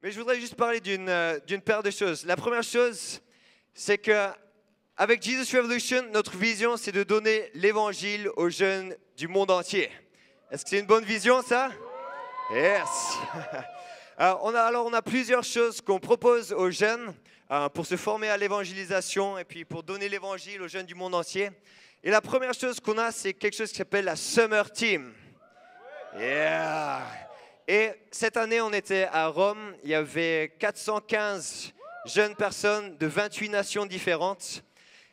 Mais je voudrais juste parler d'une paire de choses. La première chose, c'est que avec Jesus Revolution, notre vision, c'est de donner l'évangile aux jeunes du monde entier. Est-ce que c'est une bonne vision, ça? Yes! On a plusieurs choses qu'on propose aux jeunes pour se former à l'évangélisation et puis pour donner l'évangile aux jeunes du monde entier. Et la première chose qu'on a, c'est quelque chose qui s'appelle la Summer Team. Yeah! Et cette année, on était à Rome. Il y avait 415 jeunes personnes de 28 nations différentes.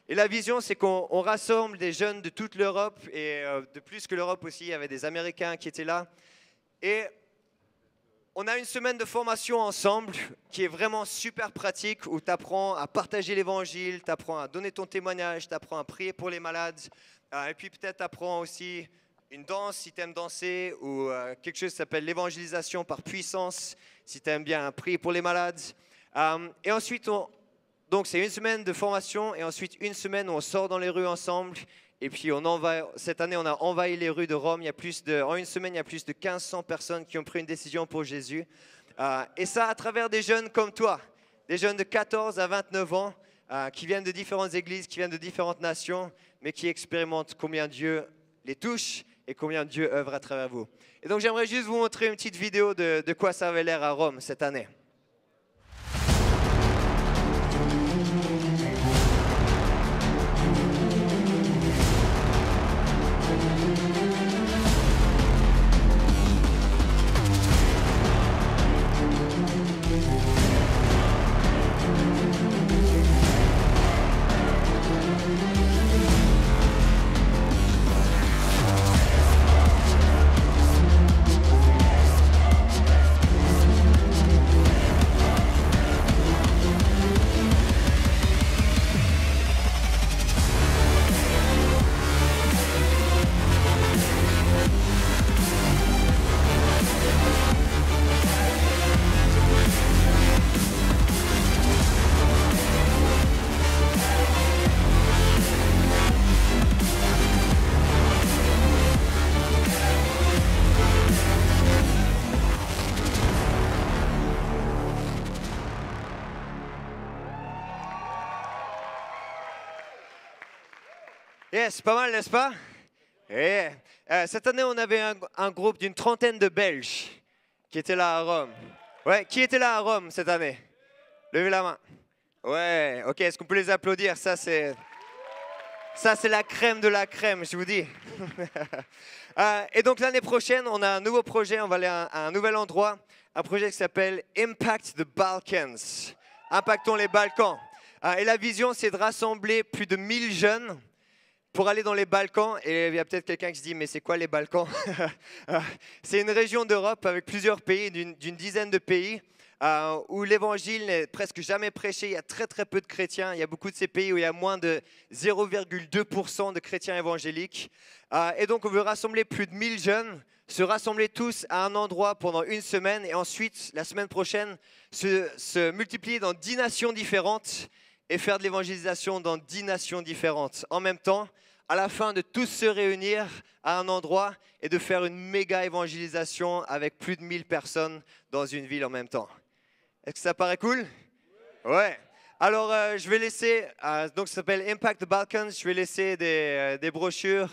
Et la vision, c'est qu'on rassemble des jeunes de toute l'Europe et de plus que l'Europe aussi. Il y avait des Américains qui étaient là. Et on a une semaine de formation ensemble qui est vraiment super pratique où tu apprends à partager l'évangile, tu apprends à donner ton témoignage, tu apprends à prier pour les malades. Et puis peut-être tu apprends aussi une danse si tu aimes danser ou quelque chose qui s'appelle l'évangélisation par puissance si tu aimes bien prier pour les malades. Et ensuite, donc c'est une semaine de formation et ensuite une semaine où on sort dans les rues ensemble. Et puis cette année, on a envahi les rues de Rome. En une semaine, il y a plus de 1500 personnes qui ont pris une décision pour Jésus. Et ça à travers des jeunes comme toi, des jeunes de 14 à 29 ans qui viennent de différentes églises, qui viennent de différentes nations, mais qui expérimentent combien Dieu les touche et combien Dieu œuvre à travers vous. Et donc j'aimerais juste vous montrer une petite vidéo de quoi ça avait l'air à Rome cette année. Yes, pas mal, n'est-ce pas? Yeah. Cette année, on avait un groupe d'une trentaine de Belges qui étaient là à Rome. Ouais, qui était là à Rome cette année? Levez la main. Ouais, ok, est-ce qu'on peut les applaudir? Ça, c'est la crème de la crème, je vous dis. Et donc, l'année prochaine, on a un nouveau projet. On va aller à un nouvel endroit. Un projet qui s'appelle Impact the Balkans. Impactons les Balkans. Et la vision, c'est de rassembler plus de 1000 jeunes pour aller dans les Balkans. Et il y a peut-être quelqu'un qui se dit, mais c'est quoi les Balkans? C'est une région d'Europe avec plusieurs pays, d'une dizaine de pays, où l'évangile n'est presque jamais prêché. Il y a très très peu de chrétiens. Il y a beaucoup de ces pays où il y a moins de 0,2% de chrétiens évangéliques. Et donc on veut rassembler plus de 1000 jeunes, se rassembler tous à un endroit pendant une semaine et ensuite, la semaine prochaine, se multiplier dans 10 nations différentes et faire de l'évangélisation dans 10 nations différentes en même temps, à la fin de tous se réunir à un endroit et de faire une méga évangélisation avec plus de 1000 personnes dans une ville en même temps. Est-ce que ça paraît cool? Ouais. Alors, je vais laisser, donc ça s'appelle Impact the Balkans, je vais laisser des brochures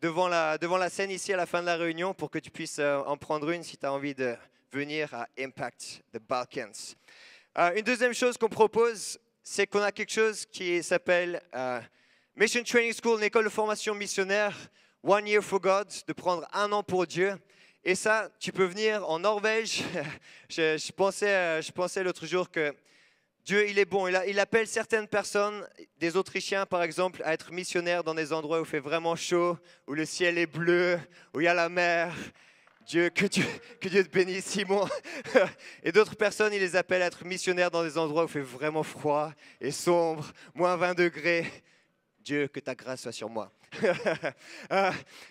devant la scène ici à la fin de la réunion pour que tu puisses en prendre une si tu as envie de venir à Impact the Balkans. Une deuxième chose qu'on propose, c'est qu'on a quelque chose qui s'appelle Mission Training School, une école de formation missionnaire, One Year for God, de prendre 1 an pour Dieu. Et ça, tu peux venir en Norvège. Je pensais l'autre jour que Dieu, il est bon. Il appelle certaines personnes, des Autrichiens par exemple, à être missionnaires dans des endroits où il fait vraiment chaud, où le ciel est bleu, où il y a la mer. Dieu, que Dieu te bénisse, Simon. Et d'autres personnes, il les appelle à être missionnaires dans des endroits où il fait vraiment froid et sombre, moins 20 degrés. Dieu, que ta grâce soit sur moi.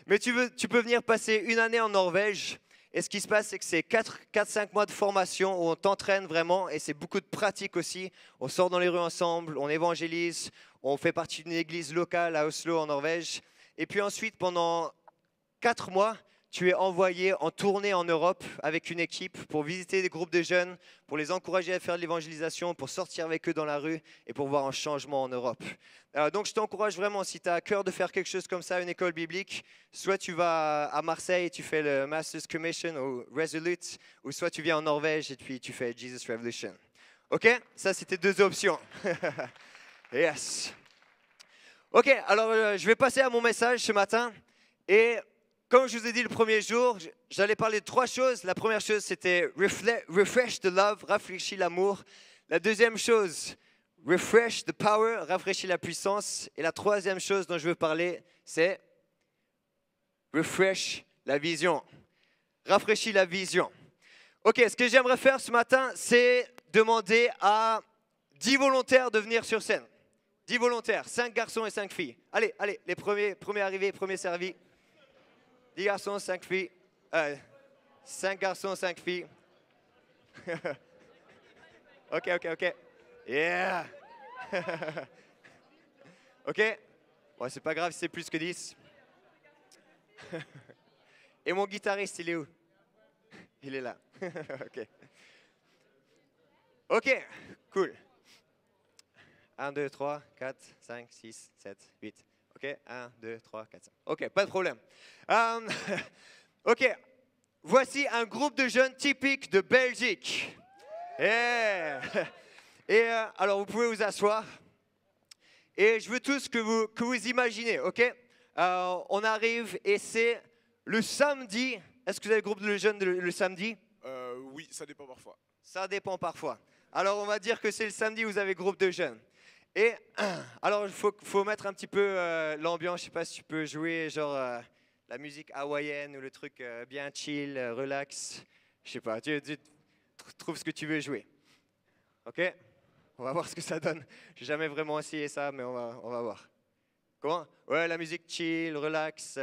Mais tu peux venir passer une année en Norvège. Et ce qui se passe, c'est que c'est 4-5 mois de formation où on t'entraîne vraiment. Et c'est beaucoup de pratique aussi. On sort dans les rues ensemble, on évangélise. On fait partie d'une église locale à Oslo, en Norvège. Et puis ensuite, pendant 4 mois, tu es envoyé en tournée en Europe avec une équipe pour visiter des groupes de jeunes, pour les encourager à faire de l'évangélisation, pour sortir avec eux dans la rue et pour voir un changement en Europe. Donc je t'encourage vraiment, si tu as à cœur de faire quelque chose comme ça, une école biblique, soit tu vas à Marseille et tu fais le Master's Commission au Resolute, ou soit tu viens en Norvège et puis tu fais Jesus Revolution. OK? Ça, c'était 2 options. Yes. OK, alors je vais passer à mon message ce matin. Et comme je vous ai dit le premier jour, j'allais parler de 3 choses. La première chose, c'était refresh the love, rafraîchis l'amour. La deuxième chose, refresh the power, rafraîchis la puissance. Et la troisième chose dont je veux parler, c'est refresh la vision. Rafraîchis la vision. OK, ce que j'aimerais faire ce matin, c'est demander à 10 volontaires de venir sur scène. 10 volontaires, 5 garçons et 5 filles. Allez, les premiers arrivés, premiers servis. 10 garçons, 5 filles. 5 garçons, 5 filles. OK. Yeah. OK. Bon, c'est pas grave si c'est plus que 10. Et mon guitariste, il est où? Il est là. OK, cool. 1, 2, 3, 4, 5, 6, 7, 8. OK, 1, 2, 3, 4, 5. OK, pas de problème. OK, voici un groupe de jeunes typique de Belgique. Yeah. Et alors, vous pouvez vous asseoir. Et je veux tous que vous imaginez, OK? On arrive et c'est le samedi. Est-ce que vous avez le groupe de jeunes le samedi? Oui, ça dépend parfois. Ça dépend parfois. Alors, on va dire que c'est le samedi où vous avez groupe de jeunes. Et alors, il faut mettre un petit peu l'ambiance. Je ne sais pas si tu peux jouer genre la musique hawaïenne ou le truc bien chill, relax. Je ne sais pas, tu trouves ce que tu veux jouer. OK? On va voir ce que ça donne. Je n'ai jamais vraiment essayé ça, mais on va voir. Comment? Ouais, la musique chill, relax.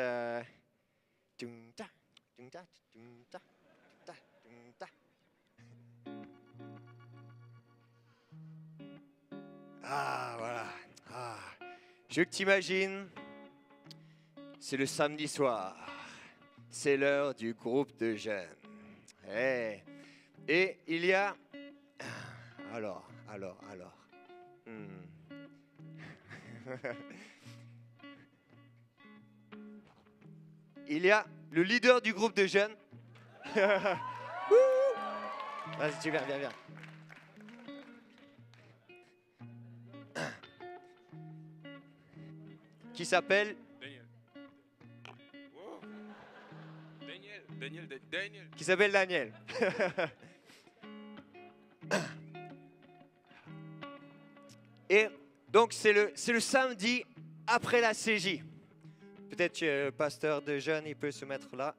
Ah, voilà. Ah. Je veux que tu imagines, c'est le samedi soir. C'est l'heure du groupe de jeunes. Hey. Et il y a... Alors. Il y a le leader du groupe de jeunes. Vas-y, tu viens. Qui s'appelle Daniel. Wow. Daniel. Qui s'appelle Daniel. Et donc c'est le samedi après la CJ. Peut-être que le pasteur de jeunes, il peut se mettre là.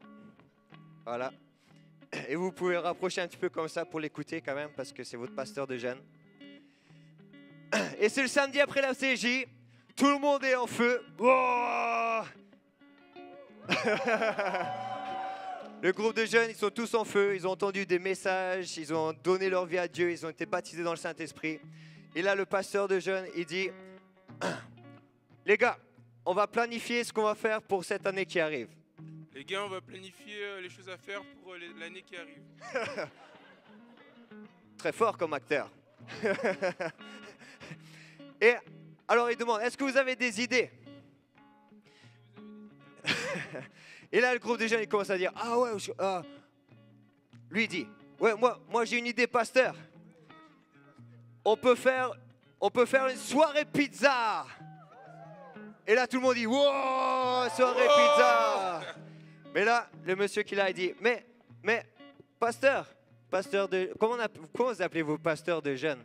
Voilà. Et vous pouvez rapprocher un petit peu comme ça pour l'écouter quand même, parce que c'est votre pasteur de jeunes. Et c'est le samedi après la CJ. Tout le monde est en feu. Oh. Le groupe de jeunes, ils sont tous en feu. Ils ont entendu des messages. Ils ont donné leur vie à Dieu. Ils ont été baptisés dans le Saint-Esprit. Et là, le pasteur de jeunes, il dit, les gars, on va planifier ce qu'on va faire pour cette année qui arrive. Les gars, on va planifier les choses à faire pour l'année qui arrive. Très fort comme acteur. Et alors il demande, est-ce que vous avez des idées? Et là le groupe de jeunes il commence à dire, ah ouais, lui il dit, ouais, moi j'ai une idée pasteur. On peut faire une soirée pizza. Et là tout le monde dit, wow, soirée pizza. Mais là le monsieur qui l'a il dit, mais pasteur de, comment vous appelez vos pasteurs de jeunes?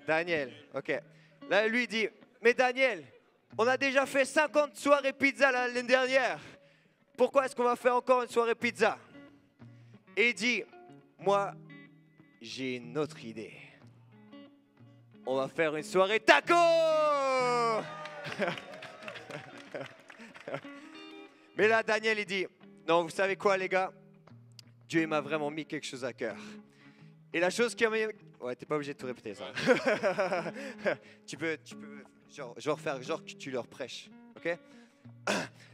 Daniel, ok. Là, lui dit, mais Daniel, on a déjà fait 50 soirées pizza l'année dernière. Pourquoi est-ce qu'on va faire encore une soirée pizza? Et il dit, moi, j'ai une autre idée. On va faire une soirée taco. Mais là, Daniel, il dit, non, vous savez quoi, les gars? Dieu m'a vraiment mis quelque chose à cœur. Et la chose qui a mis... Ouais, t'es pas obligé de tout répéter, ça. tu peux genre faire genre que tu leur prêches, ok?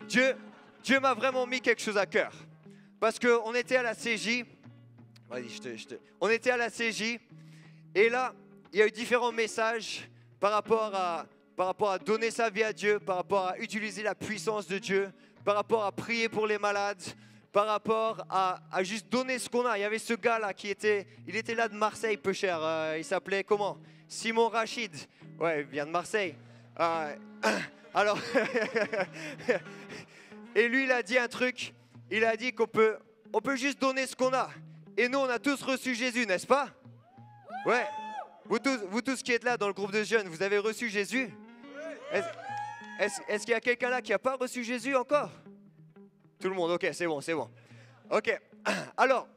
Dieu Dieu m'a vraiment mis quelque chose à cœur. Parce qu'on était à la CJ. Vas-y, On était à la CJ. Et là, il y a eu différents messages par rapport à donner sa vie à Dieu, par rapport à utiliser la puissance de Dieu, par rapport à prier pour les malades, par rapport à juste donner ce qu'on a. Il y avait ce gars-là il était là de Marseille, peu cher. Il s'appelait comment? Simon Rachid. Ouais, il vient de Marseille. Alors, et lui, il a dit un truc. Il a dit qu'on peut juste donner ce qu'on a. Et nous, on a tous reçu Jésus, n'est-ce pas? Ouais. Vous tous qui êtes là dans le groupe de jeunes, vous avez reçu Jésus? Est-ce qu'il y a quelqu'un là qui n'a pas reçu Jésus encore? Tout le monde, ok, c'est bon. Ok, alors,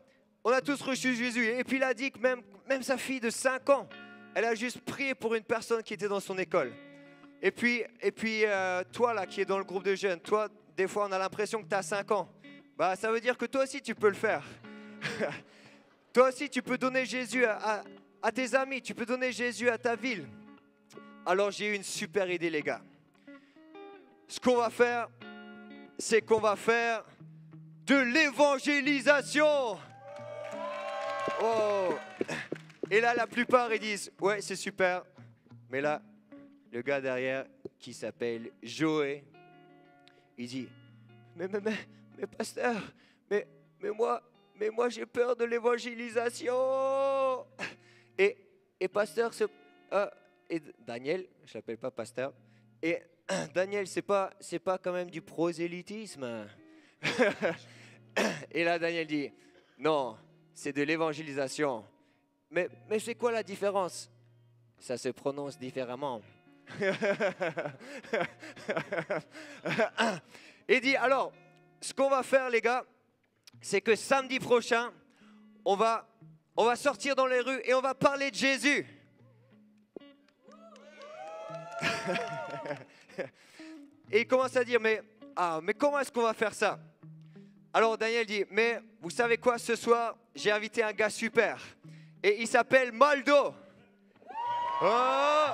on a tous reçu Jésus. Et puis il a dit que même sa fille de 5 ans, elle a juste prié pour une personne qui était dans son école. Et puis toi là qui es dans le groupe de jeunes, toi, des fois on a l'impression que tu as 5 ans. Bah, ça veut dire que toi aussi tu peux le faire. Toi aussi tu peux donner Jésus à tes amis, tu peux donner Jésus à ta ville. Alors j'ai eu une super idée les gars. Ce qu'on va faire, c'est qu'on va faire de l'évangélisation. Oh. Et là la plupart ils disent ouais c'est super. Mais là le gars derrière qui s'appelle Joé, il dit mais pasteur, mais moi j'ai peur de l'évangélisation. Et pasteur, et Daniel, je l'appelle pas pasteur, et Daniel, c'est pas quand même du prosélytisme. Et là Daniel dit non, c'est de l'évangélisation. Mais c'est quoi la différence? Ça se prononce différemment. Il dit alors, ce qu'on va faire les gars, c'est que samedi prochain, on va sortir dans les rues et on va parler de Jésus. Et il commence à dire mais comment est-ce qu'on va faire ça? Alors Daniel dit mais vous savez quoi, ce soir j'ai invité un gars super et il s'appelle Maldo. Oh.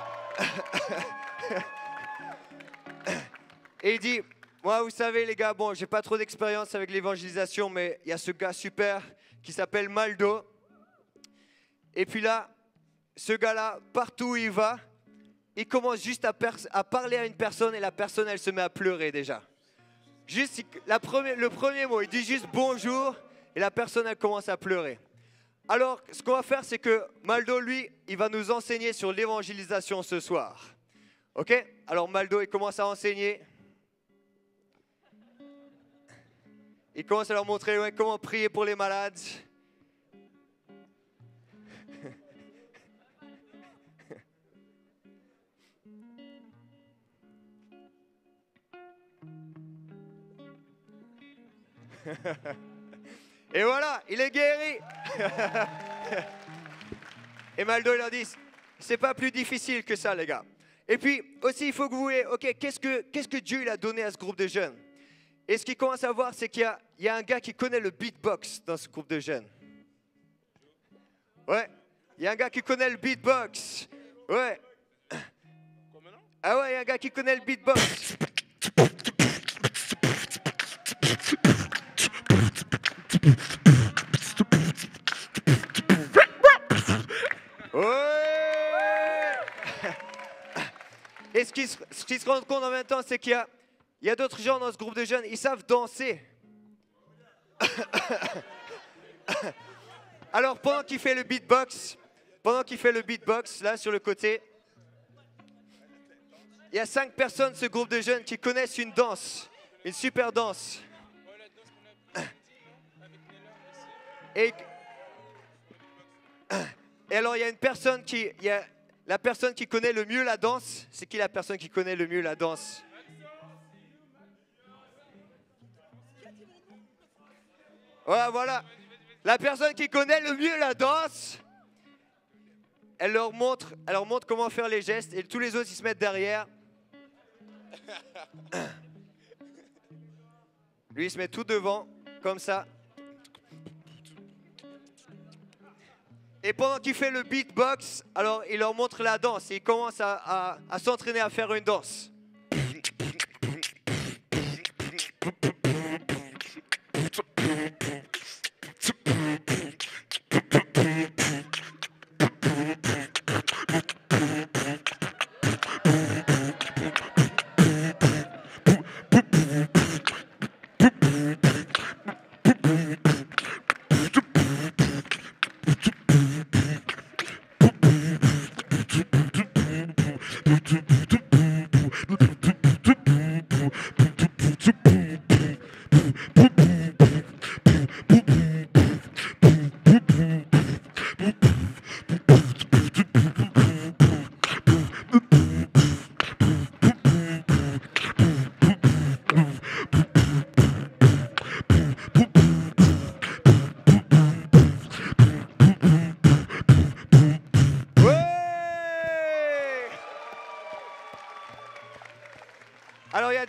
Et il dit moi vous savez les gars, bon j'ai pas trop d'expérience avec l'évangélisation mais il y a ce gars super qui s'appelle Maldo. Et puis là ce gars-là, partout où il va, il commence juste à parler à une personne et la personne elle se met à pleurer déjà. Juste le premier mot, il dit juste bonjour et la personne elle commence à pleurer. Alors ce qu'on va faire c'est que Maldo lui, il va nous enseigner sur l'évangélisation ce soir. Ok? Alors Maldo il commence à enseigner. Il commence à leur montrer comment prier pour les malades. Et voilà, il est guéri. Et Maldo il leur dit, c'est pas plus difficile que ça les gars. Et puis aussi il faut que vous voyez, ok, qu'est-ce que Dieu il a donné à ce groupe de jeunes? Et ce qu'il commence à voir, c'est qu'il y a un gars qui connaît le beatbox dans ce groupe de jeunes. Ouais, il y a un gars qui connaît le beatbox. Ouais. Ah ouais, il y a un gars qui connaît le beatbox. Ouais. Et ce qui se rend compte en même temps, c'est qu'il y a d'autres gens dans ce groupe de jeunes, ils savent danser. Alors pendant qu'il fait le beatbox, là sur le côté, il y a 5 personnes de ce groupe de jeunes qui connaissent une danse, une super danse. Et alors il y a une personne la personne qui connaît le mieux la danse. C'est qui la personne qui connaît le mieux la danse? Ouais, voilà. La personne qui connaît le mieux la danse, elle leur montre comment faire les gestes et tous les autres ils se mettent derrière. Lui il se met tout devant, comme ça. Et pendant qu'il fait le beatbox, alors il leur montre la danse et il commence à s'entraîner à faire une danse.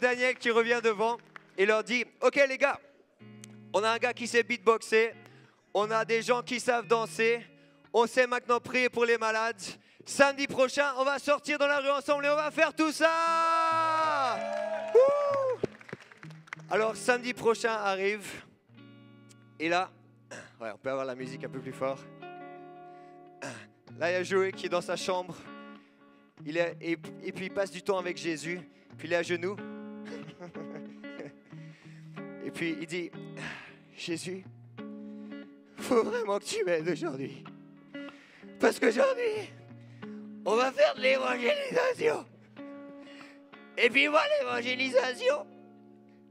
Daniel qui revient devant et leur dit « Ok les gars, on a un gars qui sait beatboxer, on a des gens qui savent danser, on sait maintenant prier pour les malades. Samedi prochain, on va sortir dans la rue ensemble et on va faire tout ça !» Wouh! Alors samedi prochain arrive et là, ouais, on peut avoir la musique un peu plus fort. Là, il y a Joey qui est dans sa chambre. Et puis il passe du temps avec Jésus. Puis il est à genoux. Et puis il dit, Jésus, faut vraiment que tu m'aides aujourd'hui. Parce qu'aujourd'hui, on va faire de l'évangélisation. Et puis moi, l'évangélisation,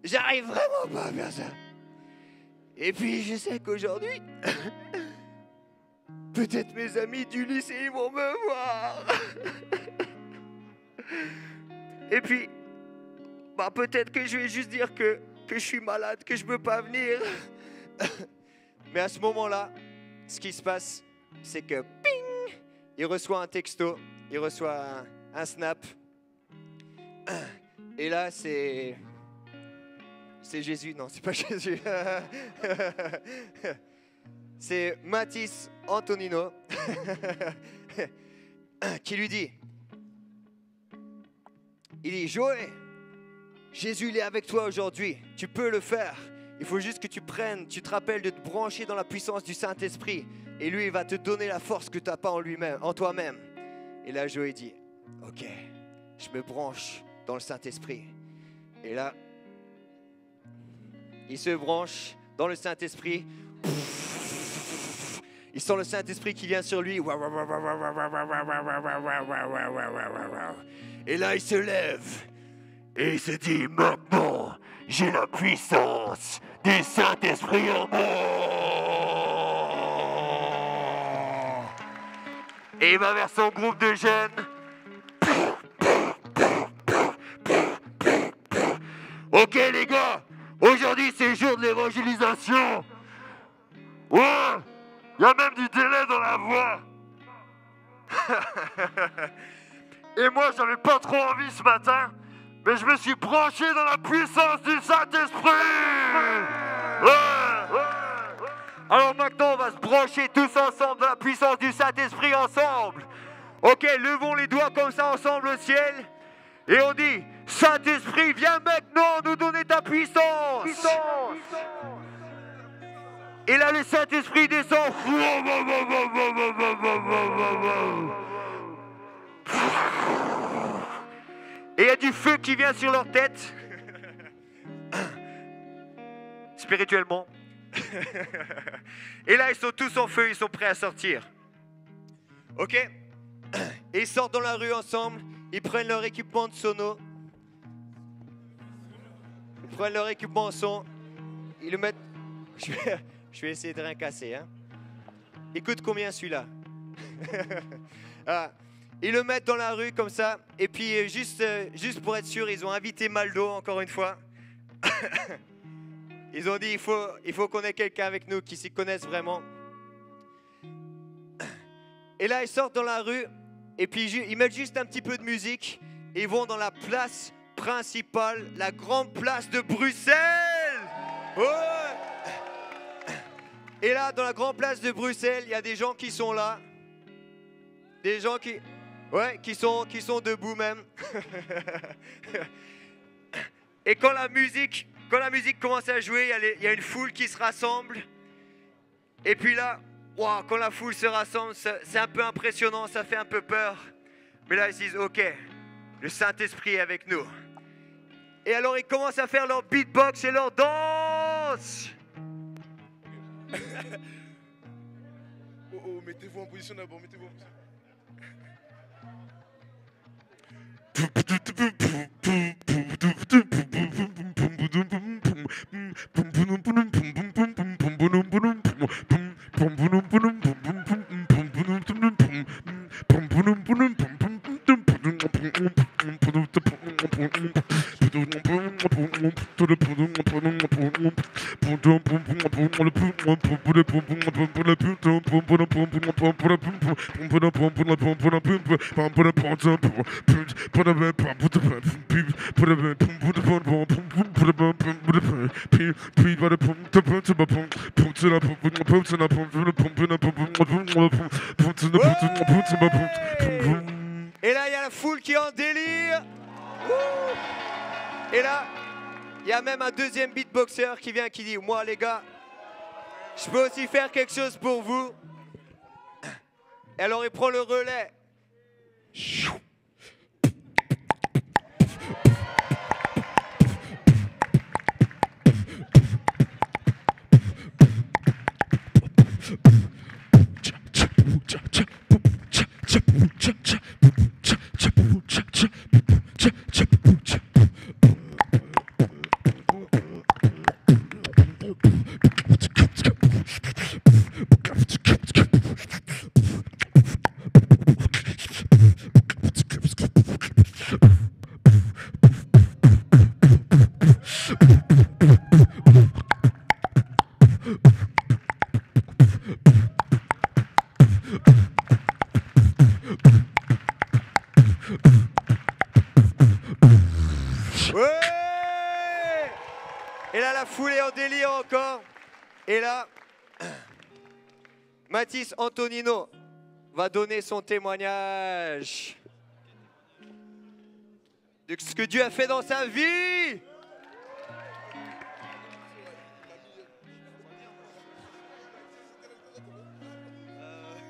j'arrive vraiment pas à faire ça. Et puis je sais qu'aujourd'hui, peut-être mes amis du lycée ils vont me voir. Et puis, bah peut-être que je vais juste dire que je suis malade, que je peux pas venir. Mais à ce moment-là, ce qui se passe, c'est que ping, il reçoit un texto, il reçoit un snap. Et là, c'est Jésus, non, c'est pas Jésus. C'est Mathis Antonino qui lui dit, il dit, Joël, Jésus il est avec toi aujourd'hui, tu peux le faire. Il faut juste que tu te rappelles de te brancher dans la puissance du Saint-Esprit. Et lui, il va te donner la force que tu n'as pas en toi-même. Et là, Joël dit, ok, je me branche dans le Saint-Esprit. Et là, il se branche dans le Saint-Esprit. Il sent le Saint-Esprit qui vient sur lui. Et là, il se lève. Et il se dit, maintenant, j'ai la puissance du Saint-Esprit en moi. Et il va vers son groupe de jeunes. Ok les gars, aujourd'hui c'est le jour de l'évangélisation. Ouais, il y a même du délai dans la voix. Et moi j'avais pas trop envie ce matin, mais je me suis branché dans la puissance du Saint-Esprit. Ouais. Alors maintenant on va se brancher tous ensemble dans la puissance du Saint-Esprit ensemble. Ok, levons les doigts comme ça ensemble au ciel. Et on dit, Saint-Esprit, viens maintenant nous donner ta puissance. Et là, le Saint-Esprit descend. Et il y a du feu qui vient sur leur tête. Spirituellement. Et là, ils sont tous en feu, ils sont prêts à sortir. Ok ? Et ils sortent dans la rue ensemble. Ils prennent leur équipement de sono. Ils prennent leur équipement en son. Ils le mettent... Je vais essayer de rien casser. Hein. Écoute combien celui-là. Ah. Ils le mettent dans la rue comme ça. Et puis juste pour être sûr, ils ont invité Maldo encore une fois. Ils ont dit il faut qu'on ait quelqu'un avec nous qui s'y connaisse vraiment. Et là, ils sortent dans la rue. Et puis ils mettent juste un petit peu de musique et ils vont dans la place principale, la grande place de Bruxelles. Ouais. Et là, dans la grande place de Bruxelles, il y a des gens qui sont là. Des gens qui sont debout même. Et quand la musique commence à jouer, il y a une foule qui se rassemble. Et puis là, wow, quand la foule se rassemble, c'est un peu impressionnant, ça fait un peu peur. Mais là, ils se disent, ok, le Saint-Esprit est avec nous. Et alors, ils commencent à faire leur beatbox et leur danse. Oh, mettez-vous en position d'abord, mettez-vous en position. Et là, il y a la foule qui est en délire. Et là, il y a même un deuxième beatboxer qui vient qui dit, moi les gars, je peux aussi faire quelque chose pour vous. Et alors il prend le relais. Ouais! Et là, la foule est en délire encore. Et là, Mathis Antonino va donner son témoignage de ce que Dieu a fait dans sa vie.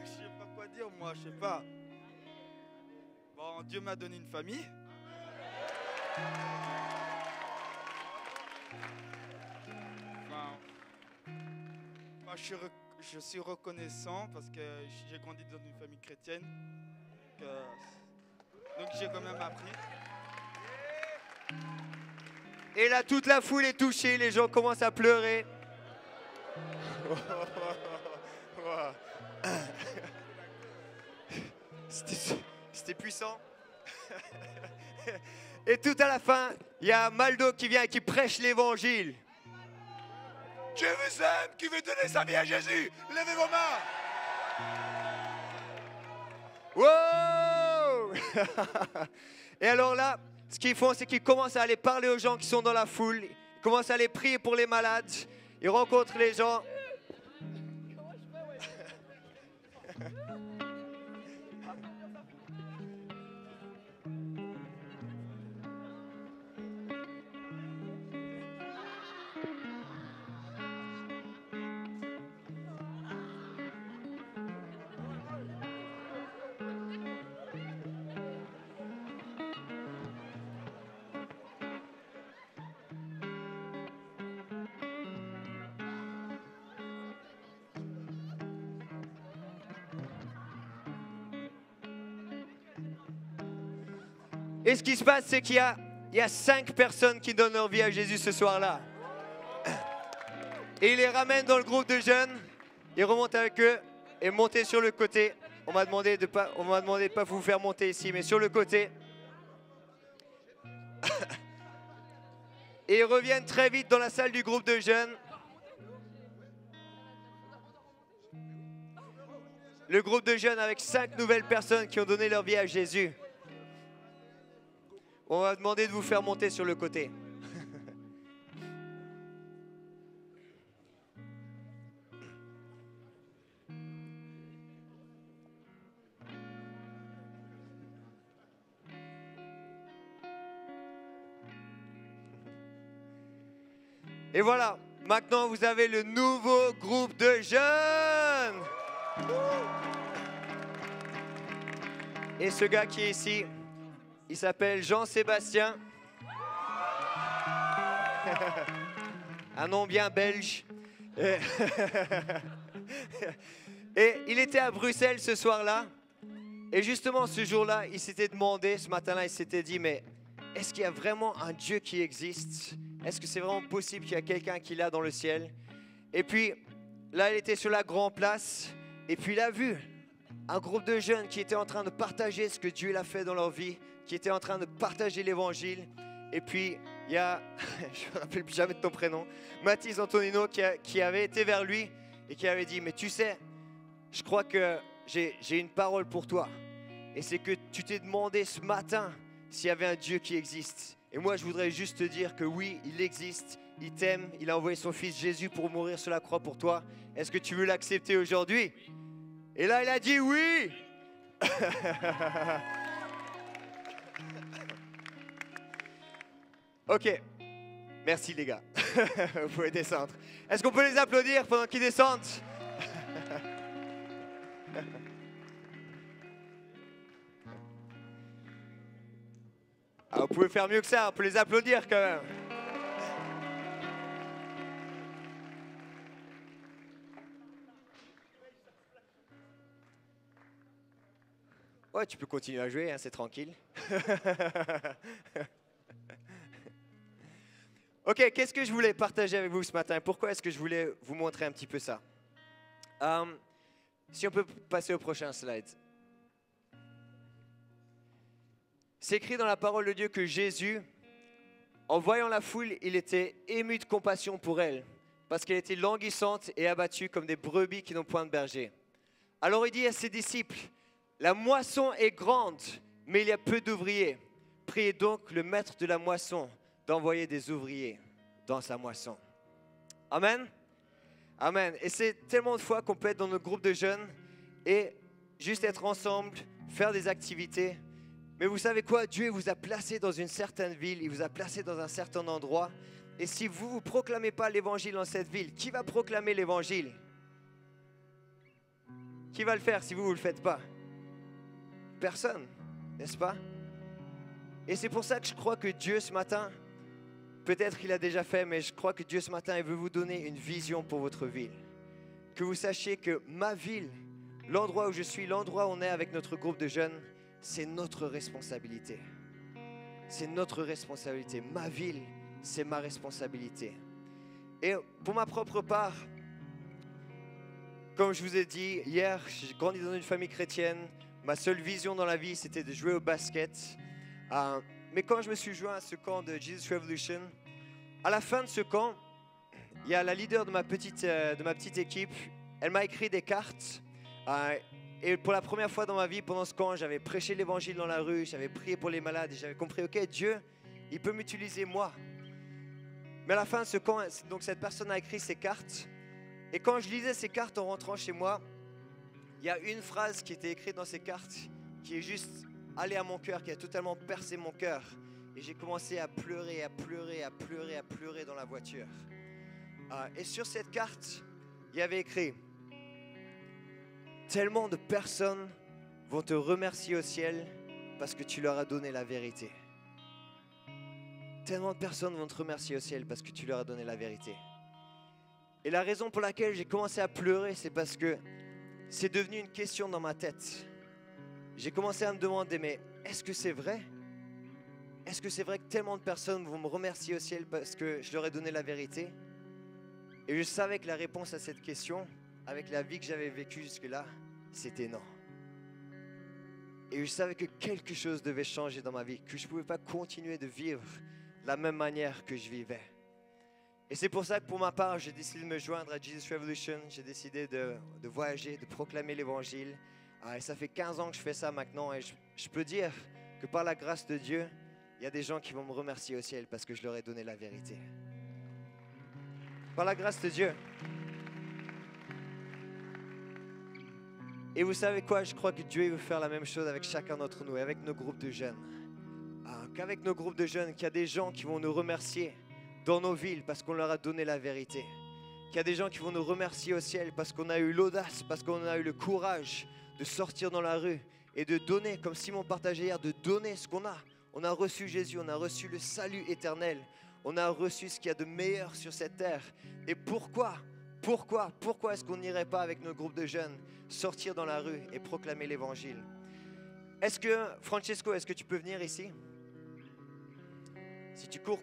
Je sais pas quoi dire, moi, je sais pas. Bon, Dieu m'a donné une famille. Moi, je suis reconnaissant parce que j'ai grandi dans une famille chrétienne. Donc j'ai quand même appris. Et là, toute la foule est touchée, les gens commencent à pleurer. C'était puissant. Et tout à la fin, il y a Maldo qui vient et qui prêche l'évangile. Dieu vous aime, qui veut donner sa vie à Jésus. Levez vos mains. Wow! Et alors là, ce qu'ils font, c'est qu'ils commencent à aller parler aux gens qui sont dans la foule. Ils commencent à aller prier pour les malades. Ils rencontrent les gens. Et ce qui se passe, c'est qu'il y a 5 personnes qui donnent leur vie à Jésus ce soir-là. Et il les ramène dans le groupe de jeunes. Il remonte avec eux et montez sur le côté. On m'a demandé de pas vous faire monter ici, mais sur le côté. Et ils reviennent très vite dans la salle du groupe de jeunes. Le groupe de jeunes avec 5 nouvelles personnes qui ont donné leur vie à Jésus. On va demander de vous faire monter sur le côté. Et voilà, maintenant vous avez le nouveau groupe de jeunes. Et ce gars qui est ici, il s'appelle Jean-Sébastien. Un nom bien belge. Et il était à Bruxelles ce soir-là. Et justement, ce jour-là, il s'était demandé, ce matin-là, il s'était dit, mais est-ce qu'il y a vraiment un Dieu qui existe? Est-ce que c'est vraiment possible qu'il y a quelqu'un qui est là dans le ciel? Et puis, là, il était sur la grande place. Et puis, il a vu un groupe de jeunes qui étaient en train de partager ce que Dieu a fait dans leur vie, qui étaient en train de partager l'évangile. Et puis, il y a, je ne me rappelle plus jamais de ton prénom, Mathis Antonino qui avait été vers lui et qui avait dit, mais tu sais, je crois que j'ai une parole pour toi. Et c'est que tu t'es demandé ce matin s'il y avait un Dieu qui existe. Et moi, je voudrais juste te dire que oui, il existe, il t'aime, il a envoyé son fils Jésus pour mourir sur la croix pour toi. Est-ce que tu veux l'accepter aujourd'hui? Et là, il a dit oui. Ok, merci les gars. Vous pouvez descendre. Est-ce qu'on peut les applaudir pendant qu'ils descendent? Ah, vous pouvez faire mieux que ça, on peut les applaudir quand même. Ouais, tu peux continuer à jouer, hein, c'est tranquille. Ok, qu'est-ce que je voulais partager avec vous ce matin? Pourquoi est-ce que je voulais vous montrer un petit peu ça? Si on peut passer au prochain slide. C'est écrit dans la parole de Dieu que Jésus, en voyant la foule, il était ému de compassion pour elle, parce qu'elle était languissante et abattue comme des brebis qui n'ont point de berger. Alors il dit à ses disciples, la moisson est grande, mais il y a peu d'ouvriers. Priez donc le maître de la moisson d'envoyer des ouvriers dans sa moisson. Amen. Amen. Et c'est tellement de fois qu'on peut être dans notre groupe de jeunes et juste être ensemble, faire des activités. Mais vous savez quoi? Dieu vous a placé dans une certaine ville, il vous a placé dans un certain endroit. Et si vous ne proclamez pas l'évangile dans cette ville, qui va proclamer l'évangile? Qui va le faire si vous ne le faites pas? Personne, n'est-ce pas? Et c'est pour ça que je crois que Dieu ce matin, peut-être qu'il a déjà fait, mais je crois que Dieu ce matin, il veut vous donner une vision pour votre ville. Que vous sachiez que ma ville, l'endroit où je suis, l'endroit où on est avec notre groupe de jeunes, c'est notre responsabilité. C'est notre responsabilité. Ma ville, c'est ma responsabilité. Et pour ma propre part, comme je vous ai dit hier, j'ai grandi dans une famille chrétienne. Ma seule vision dans la vie, c'était de jouer au basket. Mais quand je me suis joint à ce camp de Jesus Revolution, à la fin de ce camp, il y a la leader de ma petite équipe. Elle m'a écrit des cartes. Et pour la première fois dans ma vie, pendant ce camp, j'avais prêché l'évangile dans la rue, j'avais prié pour les malades et j'avais compris, ok, Dieu, il peut m'utiliser moi. Mais à la fin de ce camp, donc cette personne a écrit ces cartes. Et quand je lisais ces cartes en rentrant chez moi, il y a une phrase qui était écrite dans ces cartes qui est juste allée à mon cœur, qui a totalement percé mon cœur. Et j'ai commencé à pleurer, à pleurer, à pleurer, à pleurer dans la voiture. Et sur cette carte, il y avait écrit « Tellement de personnes vont te remercier au ciel parce que tu leur as donné la vérité. » Tellement de personnes vont te remercier au ciel parce que tu leur as donné la vérité. Et la raison pour laquelle j'ai commencé à pleurer, c'est parce que c'est devenu une question dans ma tête. J'ai commencé à me demander, mais est-ce que c'est vrai? Est-ce que c'est vrai que tellement de personnes vont me remercier au ciel parce que je leur ai donné la vérité? Et je savais que la réponse à cette question, avec la vie que j'avais vécue jusque-là, c'était non. Et je savais que quelque chose devait changer dans ma vie, que je ne pouvais pas continuer de vivre de la même manière que je vivais. Et c'est pour ça que pour ma part, j'ai décidé de me joindre à Jesus Revolution. J'ai décidé de voyager, de proclamer l'évangile. Et ça fait 15 ans que je fais ça maintenant. Et je peux dire que par la grâce de Dieu, il y a des gens qui vont me remercier au ciel parce que je leur ai donné la vérité. Par la grâce de Dieu. Et vous savez quoi? Je crois que Dieu veut faire la même chose avec chacun d'entre nous, avec nos groupes de jeunes. Qu'avec nos groupes de jeunes, qu'il y a des gens qui vont nous remercier dans nos villes parce qu'on leur a donné la vérité. Qu'il y a des gens qui vont nous remercier au ciel parce qu'on a eu l'audace, parce qu'on a eu le courage de sortir dans la rue et de donner, comme Simon partageait hier, de donner ce qu'on a. On a reçu Jésus, on a reçu le salut éternel. On a reçu ce qu'il y a de meilleur sur cette terre. Et pourquoi est-ce qu'on n'irait pas avec nos groupes de jeunes sortir dans la rue et proclamer l'évangile? Est-ce que, Francesco, est-ce que tu peux venir ici? Si tu cours.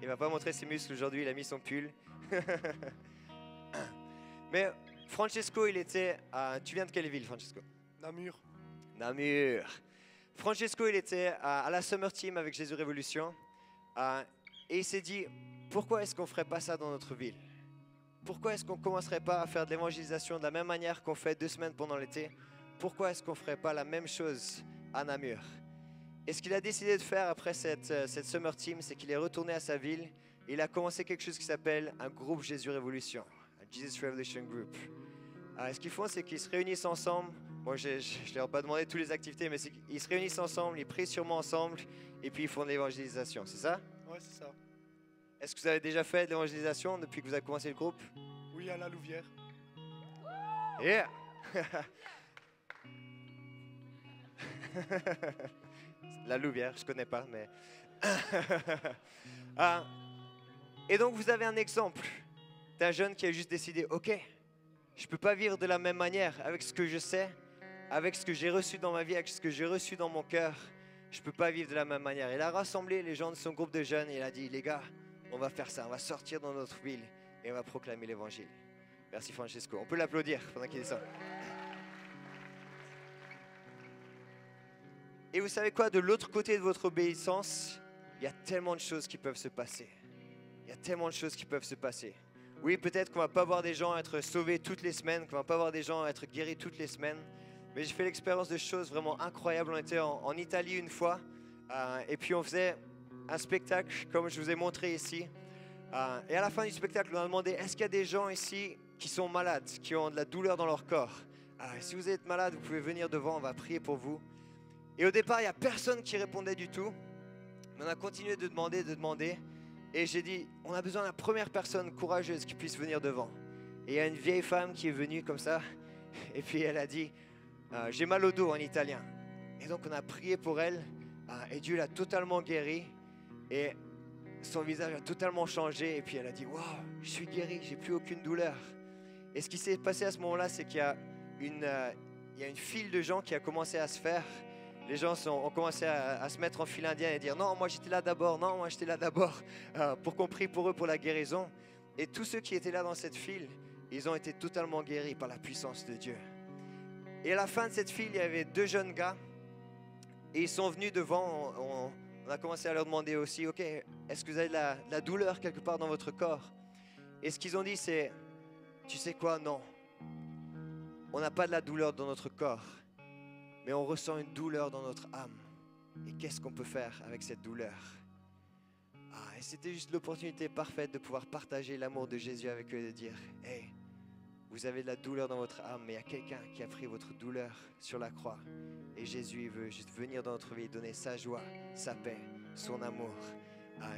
Il va pas montrer ses muscles aujourd'hui, il a mis son pull. Mais Francesco, il était... tu viens de quelle ville, Francesco? Namur. Francesco, il était à la Summer Team avec Jésus Révolution. Et il s'est dit, pourquoi est-ce qu'on ne ferait pas ça dans notre ville? Pourquoi est-ce qu'on ne commencerait pas à faire de l'évangélisation de la même manière qu'on fait 2 semaines pendant l'été? Pourquoi est-ce qu'on ne ferait pas la même chose à Namur? Et ce qu'il a décidé de faire après cette Summer Team, c'est qu'il est retourné à sa ville et il a commencé quelque chose qui s'appelle un groupe Jésus Révolution, un Jesus Revolution Group. Ce qu'ils font, c'est qu'ils se réunissent ensemble. Bon, je ne leur ai pas demandé toutes les activités, mais ils se réunissent ensemble, ils prient sûrement ensemble et puis ils font de l'évangélisation, c'est ça? Ouais, c'est ça. Est-ce que vous avez déjà fait de l'évangélisation depuis que vous avez commencé le groupe? Oui, à la Louvière. Yeah! La Louvière, je connais pas, mais... Et donc vous avez un exemple d'un jeune qui a juste décidé, ok, je peux pas vivre de la même manière avec ce que je sais, avec ce que j'ai reçu dans ma vie, avec ce que j'ai reçu dans mon cœur. Je peux pas vivre de la même manière. Il a rassemblé les gens de son groupe de jeunes et il a dit, les gars, on va faire ça, on va sortir dans notre ville et on va proclamer l'évangile. Merci Francesco. On peut l'applaudir pendant qu'il descend. Et vous savez quoi, de l'autre côté de votre obéissance, il y a tellement de choses qui peuvent se passer. Il y a tellement de choses qui peuvent se passer. Oui, peut-être qu'on va pas voir des gens être sauvés toutes les semaines, qu'on va pas voir des gens être guéris toutes les semaines. Mais j'ai fait l'expérience de choses vraiment incroyables. On était en Italie une fois, et puis on faisait un spectacle comme je vous ai montré ici. Et à la fin du spectacle, on a demandé, est-ce qu'il y a des gens ici qui sont malades, qui ont de la douleur dans leur corps? Si vous êtes malade, vous pouvez venir devant, on va prier pour vous. Et au départ, il n'y a personne qui répondait du tout. Mais on a continué de demander. Et j'ai dit, on a besoin de la première personne courageuse qui puisse venir devant. Et il y a une vieille femme qui est venue comme ça. Et puis elle a dit, j'ai mal au dos en italien. Et donc on a prié pour elle. Et Dieu l'a totalement guérie. Et son visage a totalement changé. Et puis elle a dit, waouh, je suis guérie, j'ai plus aucune douleur. Et ce qui s'est passé à ce moment-là, c'est qu'il y a une file de gens qui a commencé à se faire. Les gens ont commencé à se mettre en file indienne et dire « Non, moi j'étais là d'abord, non, moi j'étais là d'abord » pour qu'on prie pour eux pour la guérison. Et tous ceux qui étaient là dans cette file, ils ont été totalement guéris par la puissance de Dieu. Et à la fin de cette file, il y avait 2 jeunes gars et ils sont venus devant. On a commencé à leur demander aussi « Ok, est-ce que vous avez de la douleur quelque part dans votre corps ?» Et ce qu'ils ont dit c'est « Tu sais quoi, non, on n'a pas de la douleur dans notre corps. » Mais on ressent une douleur dans notre âme. Et qu'est-ce qu'on peut faire avec cette douleur? Et c'était juste l'opportunité parfaite de pouvoir partager l'amour de Jésus avec eux et de dire « Hey, vous avez de la douleur dans votre âme, mais il y a quelqu'un qui a pris votre douleur sur la croix. Et Jésus il veut juste venir dans notre vie, donner sa joie, sa paix, son amour. »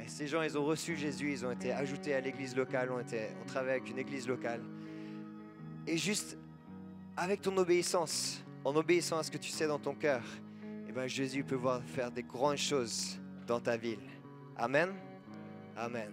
Et ces gens, ils ont reçu Jésus, ils ont été ajoutés à l'église locale, on travaille avec une église locale. Et juste avec ton obéissance, en obéissant à ce que tu sais dans ton cœur, eh ben Jésus peut faire des grandes choses dans ta ville. Amen. Amen.